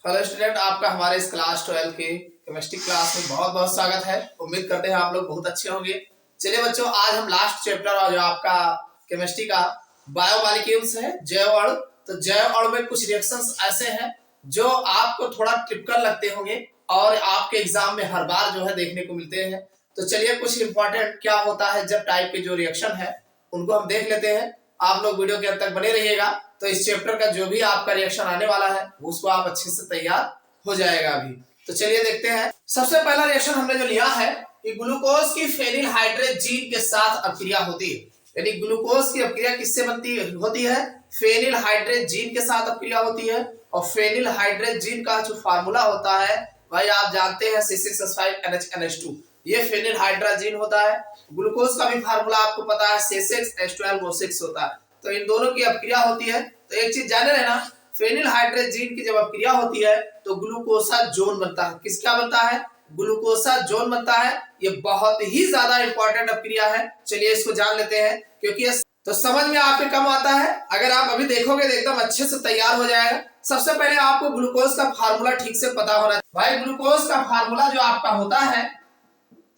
Hello student, आपका हमारे इस क्लास 12 के केमिस्ट्री क्लास में बहुत बहुत स्वागत है। उम्मीद करते हैं आप लोग बहुत अच्छे होंगे। चलिए बच्चों, आज हम लास्ट चैप्टर और जो आपका केमिस्ट्री का बायोमॉलिक्यूल्स है, जैव अणु। तो जैव अणु में कुछ रिएक्शंस ऐसे हैं जो आपको थोड़ा टिपिकल लगते होंगे और आपके एग्जाम में हर बार जो है देखने को मिलते हैं। तो चलिए कुछ इंपॉर्टेंट क्या होता है जब टाइप के जो रिएक्शन है उनको हम देख लेते हैं। आप लोग वीडियो के अंत तक बने रहिएगा, तो इस चैप्टर का जो भी आपका रिएक्शन आने वाला है उसको आप अच्छे से तैयार हो जाएगा अभी। तो चलिए देखते हैं। सबसे पहला रिएक्शन हमने जो लिया है कि ग्लूकोज की फेनिल हाइड्रेट जीन के साथ अभिक्रिया होती है। यानी ग्लूकोज की अभिक्रिया किससे बनती होती है? फेनिल हाइड्रेट जीन के साथ अभिक्रिया होती है। और फेनिल हाइड्रेट जीन का जो फार्मूला होता है भाई आप जानते हैं C6H5NH2। ये फेनिल हाइड्राजीन होता है। ग्लूकोज का भी फार्मूला आपको पता है C6H12O6 होता है। तो इन दोनों की अभिक्रिया होती है। तो एक चीज जाने लेना, फेनिल हाइड्राजीन की जब अभिक्रिया होती है तो ग्लूकोसा जोन बनता है। किस क्या बनता है? ग्लूकोसा जोन बनता है। ये बहुत ही ज्यादा इंपॉर्टेंट अभिक्रिया है। चलिए इसको जान लेते हैं, क्योंकि ये तो समझ में आपके कम आता है। अगर आप अभी देखोगे तो एकदम अच्छे से तैयार हो जाएगा। सबसे पहले आपको ग्लूकोज का फार्मूला ठीक से पता होना चाहिए। भाई ग्लूकोज का फार्मूला जो आपका होता है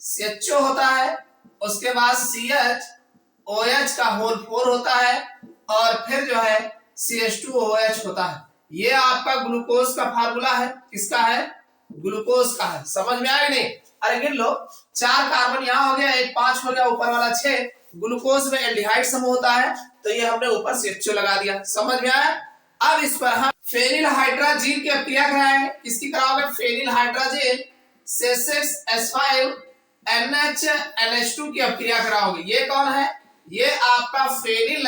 CHO होता है, उसके बाद CHOH का होल 4 होता है और फिर जो है CH2OH होता है। ये आपका ग्लूकोज का फार्मूला है। किसका है? ग्लूकोज का है। समझ में आया नहीं? अरे गिन लो, 4 कार्बन यहाँ हो गया, एक 5 हो गया, ऊपर वाला 6। ग्लूकोज में एल्डिहाइड समूह होता है, तो ये हमने ऊपर CHO लगा दिया। समझ में आया? अब इस पर हम फेनिल हाइड्राजीन की अभिक्रिया कराएंगे। किसकी कराओगे? फेनिल हाइड्राजीन C6H5NH2 की अभिक्रिया कराओगे। ये कौन है? ये आपका फेनिल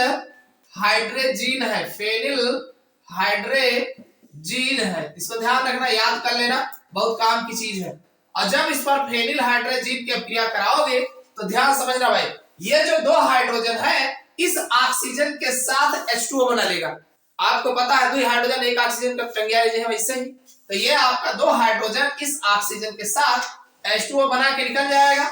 हाइड्रेजीन है। फेनिल हाइड्रेजीन है, इसको ध्यान रखना, याद कर लेना, बहुत काम की चीज है। और जब इस पर फेनिल हाइड्रेजीन की अभिक्रिया कराओगे तो ध्यान समझना भाई, ये जो 2 हाइड्रोजन है इस ऑक्सीजन के साथ H2O बना लेगा। आपको पता है 2 हाइड्रोजन एक ऑक्सीजन का टंगिया है वैसे ही। तो ये आपका 2 हाइड्रोजन इस ऑक्सीजन के साथ H2O बना के निकल जाएगा।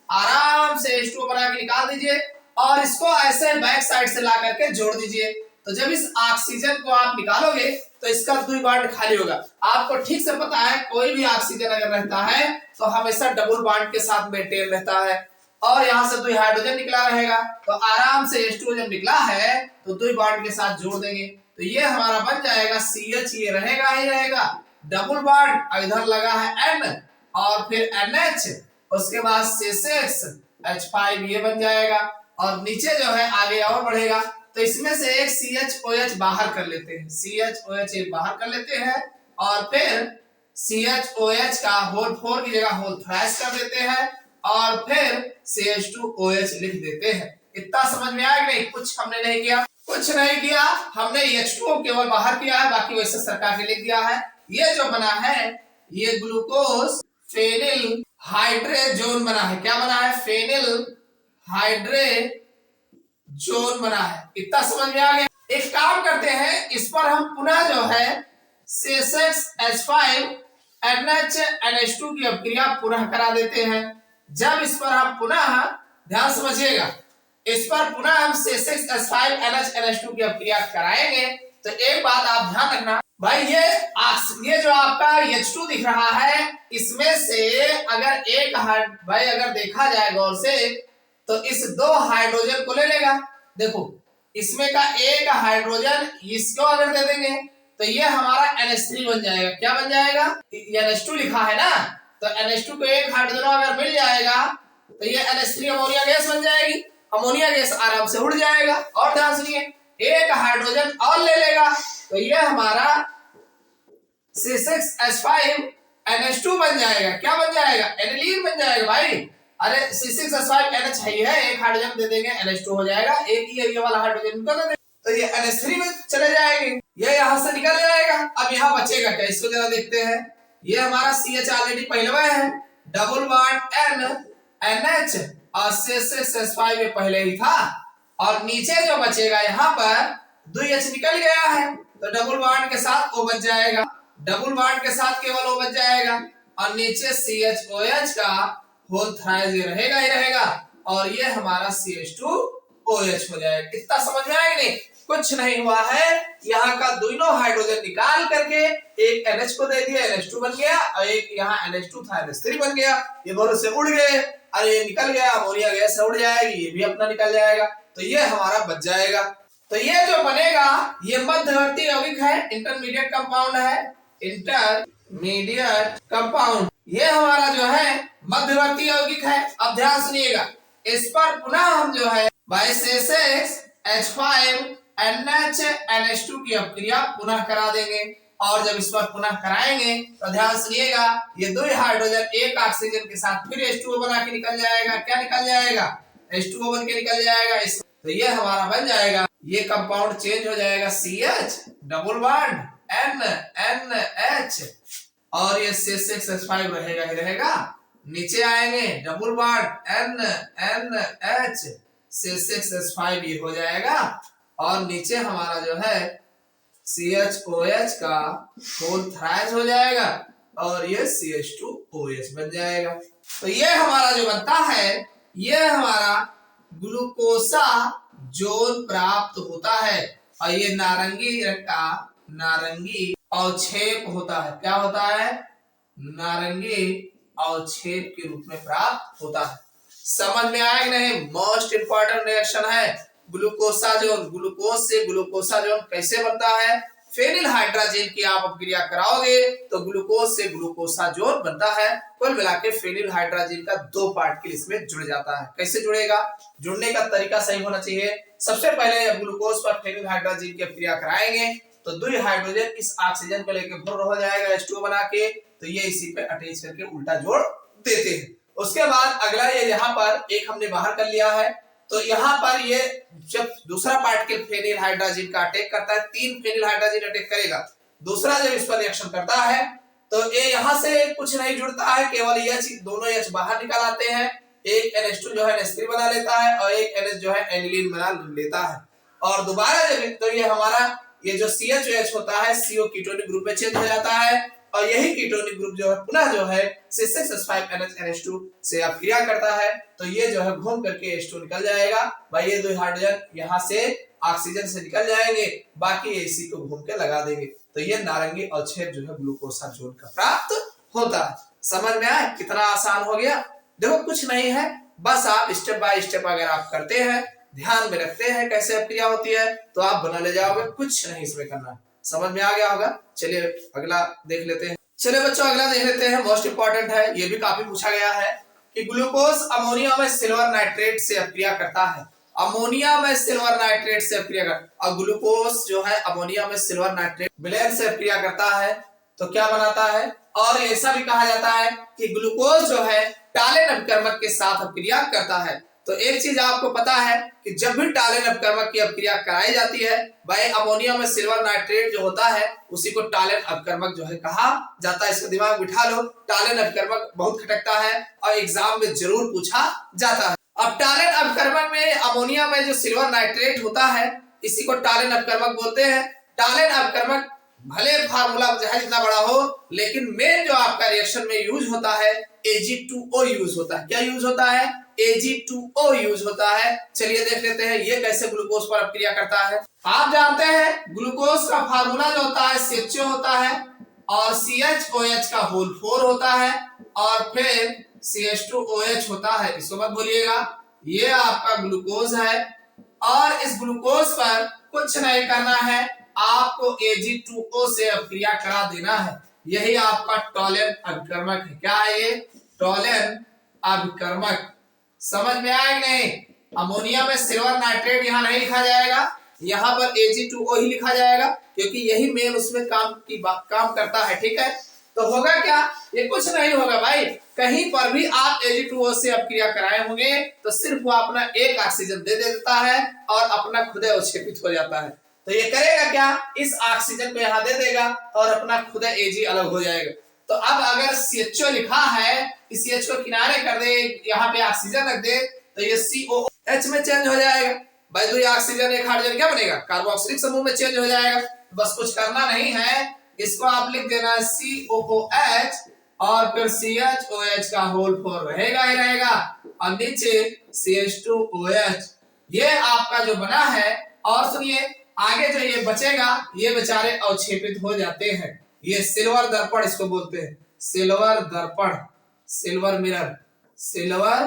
आराम से H2O बना के निकाल दीजिए और इसको ऐसे बैक साइड से ला करके जोड़ दीजिए। तो जब इस ऑक्सीजन को आप निकालोगे तो इसका 2 बॉन्ड खाली होगा। आपको ठीक से पता है कोई भी ऑक्सीजन अगर रहता है तो हमेशा डबल बॉन्ड के साथ मेंटेन रहता है। और यहाँ से 2 हाइड्रोजन निकला रहेगा, तो आराम से H2O जब निकला है तो 2 बॉन्ड के साथ जोड़ देंगे। तो ये हमारा बन जाएगा CH, ये रहेगा ही रहेगा, डबल बॉन्ड इधर लगा है N और फिर NH, उसके बाद C6H5 ये बन जाएगा और नीचे जो है आगे और बढ़ेगा। तो इसमें से एक CHOH बाहर कर लेते हैं, CHOH एक बाहर कर लेते हैं और फिर CHOH का होल 4 की जगह होल थ्राइस कर देते हैं और फिर CH2OH लिख देते हैं। इतना समझ में आया कि नहीं? कुछ हमने नहीं किया, कुछ नहीं किया, हमने H2O केवल बाहर किया है, बाकी वैसे सरका के लिख दिया है। ये जो बना है ये ग्लूकोज फेनिल हाइड्रेजोन बना है। क्या बना है? फेनिल हाइड्रेजोन बना है। इतना समझ में आ गया? एक काम करते हैं, इस पर हम पुनः जो है C6H5NH2 की अभिक्रिया पुनः करा देते हैं। जब इस पर हम पुनः, ध्यान समझिएगा, इस पर पुनः हम C6H5NH2 की अभिक्रिया कराएंगे तो एक बात आप ध्यान रखना भाई, ये जो आपका H2 दिख रहा है इसमें से अगर एक भाई अगर देखा जाए गौर से तो इस 2 हाइड्रोजन को ले लेगा। देखो इसमें का एक हाइड्रोजन इसको अगर दे देंगे तो ये हमारा NH3 बन जाएगा। क्या बन जाएगा? NH2 लिखा है ना, तो NH2 को एक हाइड्रोजन अगर मिल जाएगा तो ये NH3 अमोनिया गैस बन जाएगी। अमोनिया गैस आराम से उड़ जाएगा। और ध्यान सुनिए, एक हाइड्रोजन और ले लेगा तो ये हमारा C6H5NH2 बन जाएगा। क्या बन जाएगा? एनिलीन बन जाएगा भाई। अरे C6H5NH है, एक हाइड्रोजन दे देंगे NH2 हो जाएगा, एक ही ये वाला हाइड्रोजन इनको दे देंगे तो ये NH3 में चले जाएंगे, ये यहाँ से निकल जाएगा। अब यहाँ बचेगा क्या? इसको जरा देखते हैं। ये हमारा CH ऑलरेडी पहले में है, डबल बॉन्ड N NH और C6H5 में पहले ही था और नीचे जो बचेगा यहाँ पर 2H निकल गया है तो डबल बॉन्ड के साथ O बच जाएगा, डबल बॉन्ड के साथ केवल O बच जाएगा और नीचे CHOH का होल थ्राइस ये रहेगा ही रहेगा और ये हमारा CH2OH हो जाएगा। कितना समझ में आया कि नहीं? कुछ नहीं हुआ है, यहाँ का दोनों हाइड्रोजन निकाल करके एक NH को दे दिया, NH2 बन गया, और एक यहाँ NH2 था, NH3 बन गया। ये दोनों से उड़ गए, अरे ये निकल गया, अमोनिया गैस से उड़ जाएगी, ये भी अपना निकल जाएगा, तो ये हमारा बच जाएगा। तो ये जो बनेगा ये मध्यवर्ती यौगिक है, इंटरमीडिएट कंपाउंड है, इंटरमीडिएट कंपाउंड, ये हमारा जो है मध्यवर्ती यौगिक है। अब ध्यान सुनिएगा, इस पर पुनः हम जो है C6H5NH2 की अपक्रिया पुनः करा देंगे, और जब इस पर पुनः कराएंगे तो ध्यान सुनिएगा, ये दो हाइड्रोजन एक ऑक्सीजन के साथ फिर H2O बना के निकल जाएगा। क्या निकल जाएगा? H2O बन के निकल जाएगा। तो ये हमारा बन जाएगा, ये कंपाउंड चेंज हो जाएगा, CH डबल बॉन्ड NNH, और ये C6H5 रहेगा ही रहेगा। नीचे आएंगे डबल बॉन्ड NNH, C6H5 ये हो जाएगा, और नीचे हमारा जो है CHOH का होल थ्राइस हो जाएगा, और ये CH2OH बन जाएगा। तो ये हमारा जो बनता है, ये हमारा ग्लूकोसा जोन प्राप्त होता है, और ये नारंगी रंग का नारंगी अवक्षेप होता है। क्या होता है? नारंगी अवक्षेप के रूप में प्राप्त होता है। समझ में आया कि नहीं? मोस्ट इंपॉर्टेंट रिएक्शन है ग्लूकोसा जोन। ग्लूकोज से ग्लूकोसा जोन कैसे बनता है? फेनिल हाइड्रोजन की आप अपक्रिया कराओगे तो ग्लूकोज से ग्लूकोसा जोन बनता है। कुल मिला के फेनिल हाइड्रोजन का दो पार्टिकल इसमें जुड़ जाता है। कैसे जुड़ेगा? जुड़ने का तरीका सही होना चाहिए। सबसे पहले जब ग्लूकोज पर फेनिल हाइड्रोजन की अपक्रिया कराएंगे तो दो हाइड्रोजन इस ऑक्सीजन को लेकर भुर्र हो जाएगा H2O बना के, तो ये इसी पे अटैच करके उल्टा जोड़ देते हैं। उसके बाद अगला ये यहाँ पर एक हमने बाहर कर लिया है, तो यहाँ पर ये जब दूसरा पार्टिकल फेनिल हाइड्रोजन का अटैक करता है, 3 फेनिल हाइड्रोजन अटैक करेगा, दूसरा जब इस पर रिएक्शन करता है तो ये यहाँ से कुछ नहीं जुड़ता है, केवल H, दोनों H बाहर निकाल आते हैं। एक NH2 जो है NH3 बना लेता है, और एक NH जो है एनिलीन बना लेता है, और दोबारा जब तो ये हमारा ये जो CHOH होता है CO कीटोनिक ग्रुप में चेंज हो जाता है, और यही कीटोनिक ग्रुप जो है पुनः जो है C6H5NH2 से अपक्रिया करता है, तो ये जो है घूम करके H2 निकल जाएगा। भाई ये दो हाइड्रोजन यहाँ से ऑक्सीजन से निकल जाएंगे, बाकी इसी को घूम के लगा देंगे, तो ये नारंगी अवक्षेप जो है ग्लूकोसा जोन का प्राप्त होता है। समझ में आया? कितना आसान हो गया। देखो कुछ नहीं है, बस आप स्टेप बाय स्टेप अगर आप करते हैं, ध्यान में रखते हैं कैसे अपक्रिया होती है, तो आप बना ले जाओगे। कुछ नहीं इसमें करना है। समझ में आ गया होगा। चलिए अगला देख लेते हैं। चलिए बच्चों अगला देख लेते हैं, मोस्ट इंपॉर्टेंट है, ये भी काफी पूछा गया है कि ग्लूकोज अमोनिया में सिल्वर नाइट्रेट से अपक्रिया करता है। अमोनिया में सिल्वर नाइट्रेट से अपक्रिया करता है, और ग्लूकोज जो है अमोनिया में सिल्वर नाइट्रेट विलयन से अपक्रिया करता है, तो क्या बनाता है? और ऐसा भी कहा जाता है कि ग्लूकोज जो है टालेन अपकर्मक के साथ अपक्रिया करता है। तो एक चीज आपको पता है कि जब भी टालेन अपकर्मक की अपक्रिया कराई जाती है, भाई अमोनिया में सिल्वर नाइट्रेट जो होता है उसी को टालेन अपकर्मक जो है कहा जाता है। इसका दिमाग बिठा लो, टालेन अपकर्मक बहुत खटकता है और एग्जाम में जरूर पूछा जाता है। अब टालेन अपकर्मक में अमोनिया में जो सिल्वर नाइट्रेट होता है इसी को टालेन अपकर्मक बोलते हैं। टालेन अपकर्मक भले फार्मूला चाहे जितना बड़ा हो, लेकिन मेन जो आपका रिएक्शन में यूज होता है Ag2O यूज होता है। क्या यूज होता है? Ag2O यूज होता है। चलिए देख लेते हैं ये कैसे ग्लूकोज पर अपक्रिया करता है। आप जानते हैं ग्लूकोज का फार्मूला जो होता है CHO होता है, और CHOH का होल 4 होता है, और फिर CH2OH होता है। इसको मत भूलिएगा, ये आपका ग्लूकोज है, और इस ग्लूकोज पर कुछ नहीं करना है, आपको Ag2O से अपक्रिया करा देना है। यही आपका टॉलेन अभिकर्मक है। क्या है ये? टॉलेन अभिकर्मक। समझ में आया कि नहीं? अमोनिया में सिल्वर नाइट्रेट यहाँ नहीं लिखा जाएगा, यहाँ पर Ag2O ही लिखा जाएगा, क्योंकि यही मेन उसमें काम करता है। ठीक है, तो होगा क्या? ये कुछ नहीं होगा भाई, कहीं पर भी आप Ag2O से अपक्रिया कराए होंगे तो सिर्फ वो अपना एक ऑक्सीजन दे देता है और अपना खुद अवक्षेपित हो जाता है। तो ये करेगा क्या? इस ऑक्सीजन को यहाँ दे देगा और अपना खुद Ag अलग हो जाएगा। तो अब अगर CHO लिखा है, इस CH को किनारे कर दे, यहाँ पे ऑक्सीजन रख दे, तो ये COOH में चेंज हो जाएगा। भाई दो ऑक्सीजन एक हाइड्रोजन क्या बनेगा? कार्बोक्सिलिक समूह में चेंज हो जाएगा। बस कुछ करना नहीं है, इसको आप लिख देना COOH और फिर CHOH का होल 4 रहेगा ही रहेगा, और नीचे CH2OH। ये आपका जो बना है। और सुनिए आगे जो ये बचेगा ये बेचारे अवक्षेपित हो जाते हैं। ये सिल्वर दर्पण इसको बोलते हैं, सिल्वर दर्पण, सिल्वर मिरर, सिल्वर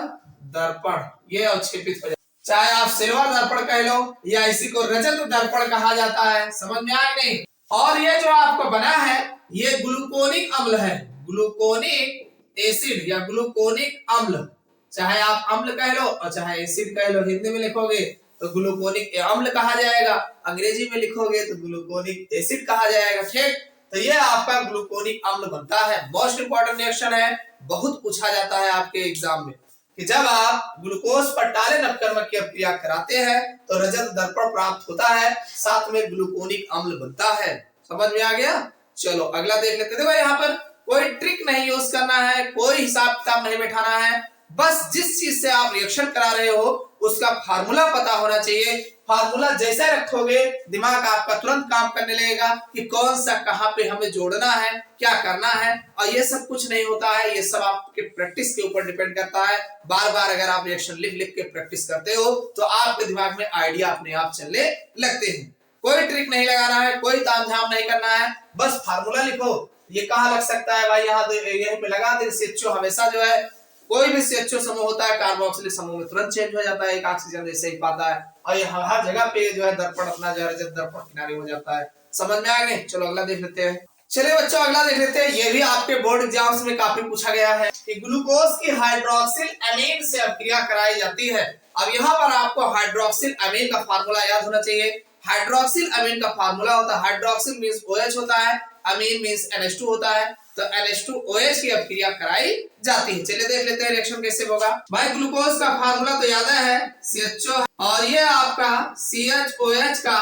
दर्पण, ये अवक्षेपित हो जाता है। चाहे आप सिल्वर दर्पण कह लो या इसी को रजत दर्पण कहा जाता है। समझ में आया नहीं? और ये जो आपको बना है ये ग्लूकोनिक अम्ल है, ग्लूकोनिक एसिड या ग्लूकोनिक अम्ल, चाहे आप अम्ल कह लो और चाहे एसिड कह लो। हिंदी में लिखोगे तो ग्लूकोनिक अम्ल कहा जाएगा, अंग्रेजी में लिखोगे तो ग्लूकोनिक एसिड कहा जाएगा। ठीक, तो ये आपका ग्लूकोनिक अम्ल बनता है। मोस्ट इंपोर्टेंट रिएक्शन है, बहुत पूछा जाता है आपके एग्जाम में कि जब आप ग्लूकोज पर टाले नवकर्मक की अभिक्रिया कराते हैं तो रजत दर्पण प्राप्त होता है, साथ में ग्लूकोनिक अम्ल बनता है। समझ में आ गया? चलो अगला देख लेते हैं। देखो यहाँ पर कोई ट्रिक नहीं यूज करना है, कोई हिसाब किताब नहीं बैठाना है, बस जिस चीज से आप रिएक्शन करा रहे हो उसका फार्मूला पता होना चाहिए। फार्मूला जैसे रखोगे दिमाग आपका तुरंत काम करने लगेगा कि कौन सा कहाँ पे हमें जोड़ना है, क्या करना है। और ये सब कुछ नहीं होता है, ये सब आपके प्रैक्टिस के ऊपर डिपेंड करता है। बार बार अगर आप रिएक्शन लिख लिख के प्रैक्टिस करते हो तो आपके दिमाग में आइडिया अपने आप चलने लगते हैं। कोई ट्रिक नहीं लगाना है, कोई तामझाम नहीं करना है, बस फार्मूला लिखो। ये कहाँ लग सकता है भाई, यहाँ यहीं पे लगा दे। CHO हमेशा जो है कोई भी CHO समूह होता है कार्बोक्सिलिक समूह में तुरंत चेंज हो जाता है, एक ऑक्सीजन जैसे ही पाता है। और ये हर जगह पे जो है दर्पण अपना जो है रजत दर्पण किनारे हो जाता है। समझ में आ गए? चलो अगला देख लेते हैं। चलिए बच्चों अगला देख लेते हैं। ये भी आपके बोर्ड एग्जाम्स में काफी पूछा गया है कि ग्लूकोज की हाइड्रोक्सिल अमीन से अभिक्रिया कराई जाती है। अब यहाँ पर आपको हाइड्रोक्सिल अमीन का फार्मूला याद होना चाहिए। हाइड्रोक्सिल अमीन का फार्मूला होता है, हाइड्रोक्सिल मींस OH होता है, अमीन मींस NH2 होता है, तो NH2OH की अभिक्रिया कराई जाती है। चलिए देख लेते हैं रिएक्शन कैसे होगा। भाई ग्लूकोज का फार्मूला तो याद है CHO, और ये आपका CHOH का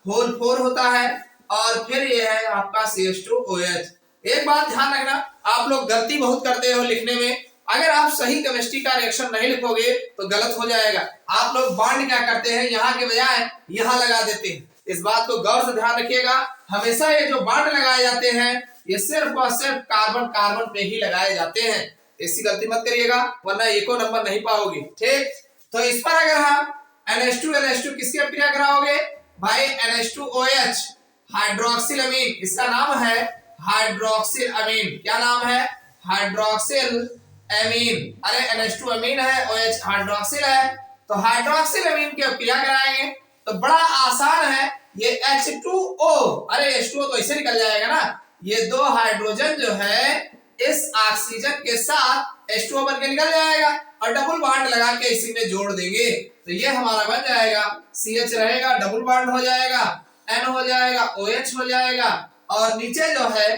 होल 4 होता है, और फिर ये है आपका CH2OH। एक बात ध्यान रखना, आप लोग गलती बहुत करते हो लिखने में। अगर आप सही केमिस्ट्री का रिएक्शन नहीं लिखोगे तो गलत हो जाएगा। आप लोग बॉन्ड क्या करते हैं, यहाँ के बजाय यहाँ लगा देते हैं। इस बात को गौर से ध्यान रखिएगा। हमेशा ये जो बॉन्ड लगाए जाते हैं ये सिर्फ और सिर्फ कार्बन कार्बन पे ही लगाए जाते हैं। ऐसी गलती मत करिएगा वरना एको नंबर नहीं पाओगे। ठीक, तो इस पर अगर हम NH2 किसकी अभिक्रिया कराओगे भाई, NH2OH हाइड्रोक्सिल अमीन, इसका नाम है हाइड्रोक्सिल अमीन। क्या नाम है? हाइड्रोक्सिल अमीन। अरे NH2 अमीन है, OH हाइड्रोक्सिल है, तो हाइड्रोक्सिल अमीन की अभिक्रिया कराएंगे तो बड़ा आसान है। ये H2O, अरे H2O तो ऐसे निकल जाएगा ना, ये दो हाइड्रोजन जो है इस ऑक्सीजन के साथ H2O बन के निकल जाएगा और डबल बॉन्ड लगा के इसी में जोड़ देंगे तो ये हमारा बन जाएगा CH रहेगा, डबल बॉन्ड हो जाएगा, N हो जाएगा, OH हो जाएगा, और नीचे जो है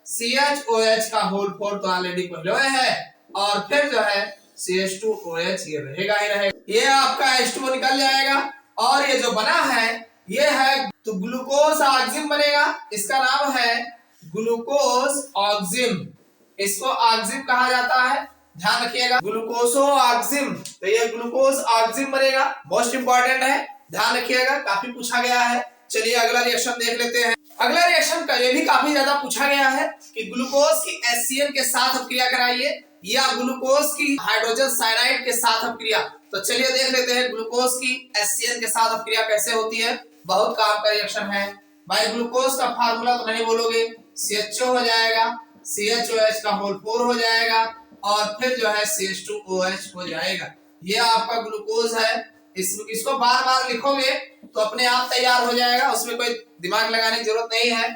CHOH का होल 4 तो ऑलरेडी पहले है, और फिर जो है CH2OH ये रहेगा ही रहेगा। ये आपका H2O निकल जाएगा, और ये जो बना है ये है तो ग्लूकोज ऑक्सिम बनेगा। इसका नाम है ग्लूकोज ऑक्सिम, इसको ऑक्सिम कहा जाता है, ध्यान रखिएगा, ग्लूकोसो ऑक्सिम। तो ये ग्लूकोज ऑक्सिम बनेगा, मोस्ट इंपॉर्टेंट है, ध्यान रखिएगा, काफी पूछा गया है। चलिए अगला रिएक्शन देख लेते हैं। अगला रिएक्शन का ये भी काफी ज्यादा पूछा गया है कि ग्लूकोज की HCl के साथ अभिक्रिया कराइए या ग्लूकोज की हाइड्रोजन साइनाइड के साथ अभिक्रिया। तो चलिए देख लेते हैं ग्लूकोज की HCl के साथ अभिक्रिया कैसे होती है। बहुत काम का रिएक्शन है भाई। ग्लूकोज का फार्मूला तो नहीं बोलोगे, CHO हो जाएगा, CHOH का होल 4 हो जाएगा, और फिर जो है CH2OH हो जाएगा। ये आपका ग्लूकोज है, इसको बार बार लिखोगे तो अपने आप तैयार हो जाएगा, उसमें कोई दिमाग लगाने की जरूरत नहीं है।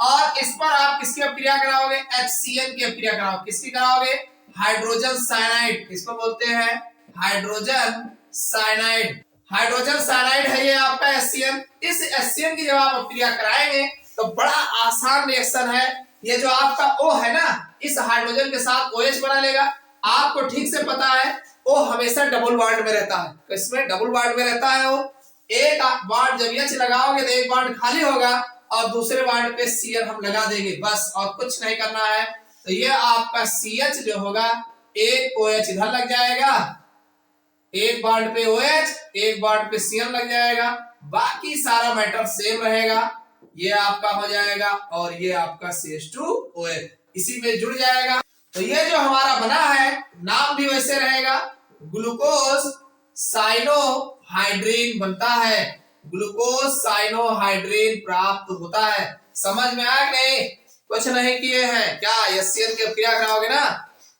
और इस पर आप किसकी अभिक्रिया कराओगे, HCl की अभिक्रिया कराओगे। किसकी कराओगे? हाइड्रोजन साइनाइड, इसको बोलते हैं हाइड्रोजन साइनाइड। हाइड्रोजन साइनाइड है ये आपका HCl। इस HCl की जब आप अभिक्रिया कराएंगे तो बड़ा आसान रिएक्शन है। ये जो आपका O है ना, इस हाइड्रोजन के साथ OH बना लेगा। आपको ठीक से पता है O हमेशा डबल बॉन्ड में रहता है, किसमें? डबल बॉन्ड में रहता है। वो एक बॉन्ड जब H लगाओगे तो एक बॉन्ड खाली होगा और दूसरे बॉन्ड पे Cl हम लगा देंगे, बस, और कुछ नहीं करना है। तो ये आपका CH जो होगा, एक OH इधर लग जाएगा, एक बॉन्ड पे OH, एक बॉन्ड पे Cl लग जाएगा, बाकी सारा मैटर सेम रहेगा। ये आपका हो जाएगा, और ये आपका CH2OH इसी में जुड़ जाएगा। तो ये जो हमारा बना है नाम भी वैसे रहेगा, ग्लूकोज साइनोहाइड्रीन बनता है। ग्लूकोज साइनोहाइड्रिन प्राप्त होता है। समझ में आया कि नहीं? कुछ नहीं किए हैं क्या, HCl की क्रिया कराओगे ना,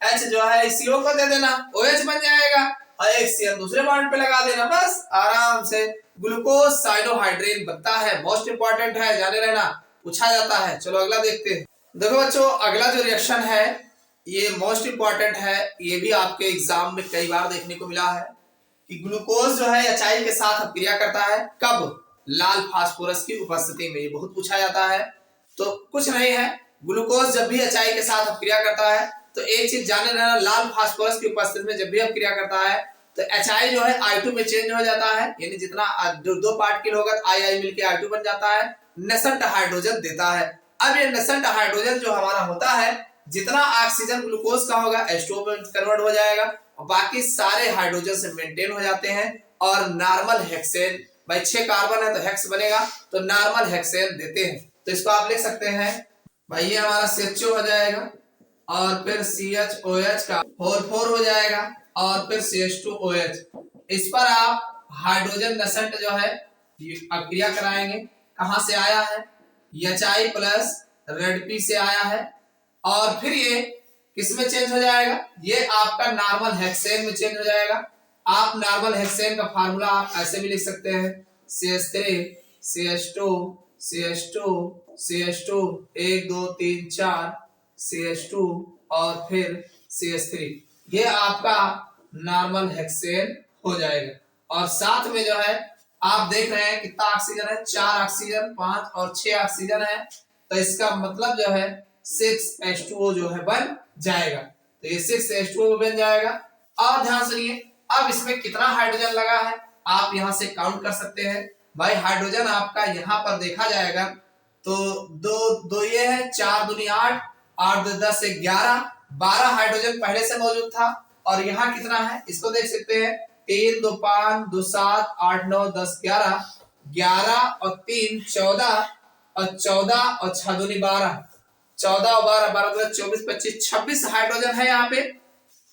H जो है CO को दे देना, OH बन जाएगा और एक CL दूसरे बॉन्ड पे लगा देना, बस आराम से ग्लूकोज साइनोहाइड्रिन बनता है। मोस्ट इंपॉर्टेंट है, जाने रहना, पूछा जाता है। चलो अगला देखते हैं। देखो बच्चों, अगला जो रिएक्शन है ये मोस्ट इंपॉर्टेंट है, ये भी आपके एग्जाम में कई बार देखने को मिला है कि ग्लूकोज जो है HI के साथ अपक्रिया करता है, कब? लाल फास्फोरस की उपस्थिति में, ये बहुत पूछा जाता है। तो कुछ नहीं है, ग्लूकोज जब भी HI के साथ अपक्रिया करता है तो एक चीज जाने रहना, लाल फास्फोरस की उपस्थिति में जब भी अपक्रिया करता है तो HI जो है I2 में चेंज हो जाता है, यानी जितना दो पार्टिकल होगा I मिलके I2 बन जाता है, नेसेंट हाइड्रोजन देता है। अब ये नेसेंट हाइड्रोजन जो हमारा होता है, जितना ऑक्सीजन ग्लूकोज का होगा H2O में कन्वर्ट हो जाएगा और बाकी सारे हाइड्रोजन से मेंटेन हो जाते हैं और नॉर्मल हेक्सेन, भाई 6 कार्बन है तो हेक्स बनेगा, तो नॉर्मल हेक्सेन देते हैं। तो इसको आप लिख सकते हैं भाई, ये हमारा CHO हो जाएगा और फिर CHOH का 4 हो जाएगा और फिर CH2OH। इस पर आप हाइड्रोजन नेसेंट जो है अपक्रिया कराएंगे। कहां से आया है? HI प्लस रेड पी से आया है और फिर ये किस में चेंज हो जाएगा? ये आपका नॉर्मल हेक्सेन में चेंज हो जाएगा। आप नॉर्मल हेक्सेन का फार्मूला आप ऐसे भी लिख सकते हैं, CH3 CH2 CH2 CH2 1 2 3 4 CH2 और फिर CH3, ये आपका नॉर्मल हेक्सेन हो जाएगा। और साथ में जो है आप देख रहे हैं कितना ऑक्सीजन है, 4 ऑक्सीजन, 5 और 6 ऑक्सीजन है, तो इसका मतलब जो है 6H2O जो है बन जाएगा। तो ये 6H2O बन जाएगा। और ध्यान सुनिए, अब इसमें कितना हाइड्रोजन लगा है आप यहां से काउंट कर सकते हैं। भाई हाइड्रोजन आपका यहां पर देखा जाएगा तो दो ये है, 4 दूनी 8, 8 2 10 11, 12 हाइड्रोजन पहले से मौजूद था। और यहाँ कितना है इसको देख सकते हैं, 3 2 5 2 7 8 9 10 11, 11 और 3 14 और 14 और 6 दूनी 12, 14 और 12 12 24 25 26 हाइड्रोजन है यहाँ पे।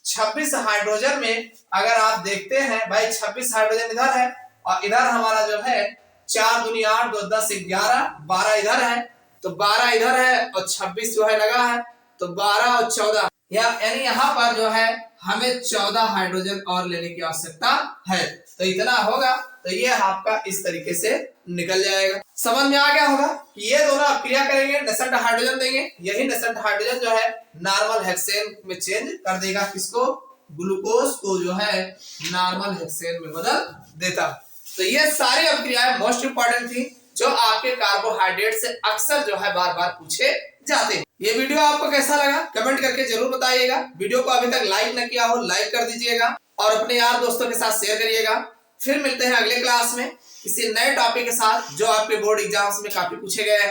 26 हाइड्रोजन में अगर आप देखते हैं भाई, 26 हाइड्रोजन इधर है और इधर हमारा जो है 4 दूनी 8 2 10 11, 12 इधर है, तो 12 इधर है और 26 जो है लगा है, तो 12 और 14 यानी यहाँ पर जो है हमें 14 हाइड्रोजन और लेने की आवश्यकता है। तो इतना होगा तो ये आपका इस तरीके से निकल जाएगा। समझ में आ गया होगा कि ये दोनों अपक्रिया करेंगे, नेसेंट हाइड्रोजन देंगे, यही नेसेंट हाइड्रोजन जो है नॉर्मल हेक्सेन में चेंज कर देगा, किसको? ग्लूकोज को जो है नॉर्मल हेक्सेन में बदल देता। तो ये सारी अपक्रियाएं मोस्ट इंपॉर्टेंट थी जो आपके कार्बोहाइड्रेट से अक्सर जो है बार बार पूछे जाते हैं। ये वीडियो आपको कैसा लगा कमेंट करके जरूर बताइएगा। वीडियो को अभी तक लाइक न किया हो लाइक कर दीजिएगा और अपने यार दोस्तों के साथ शेयर करिएगा। फिर मिलते हैं अगले क्लास में किसी नए टॉपिक के साथ जो आपके बोर्ड एग्जाम्स में काफी पूछे गए हैं।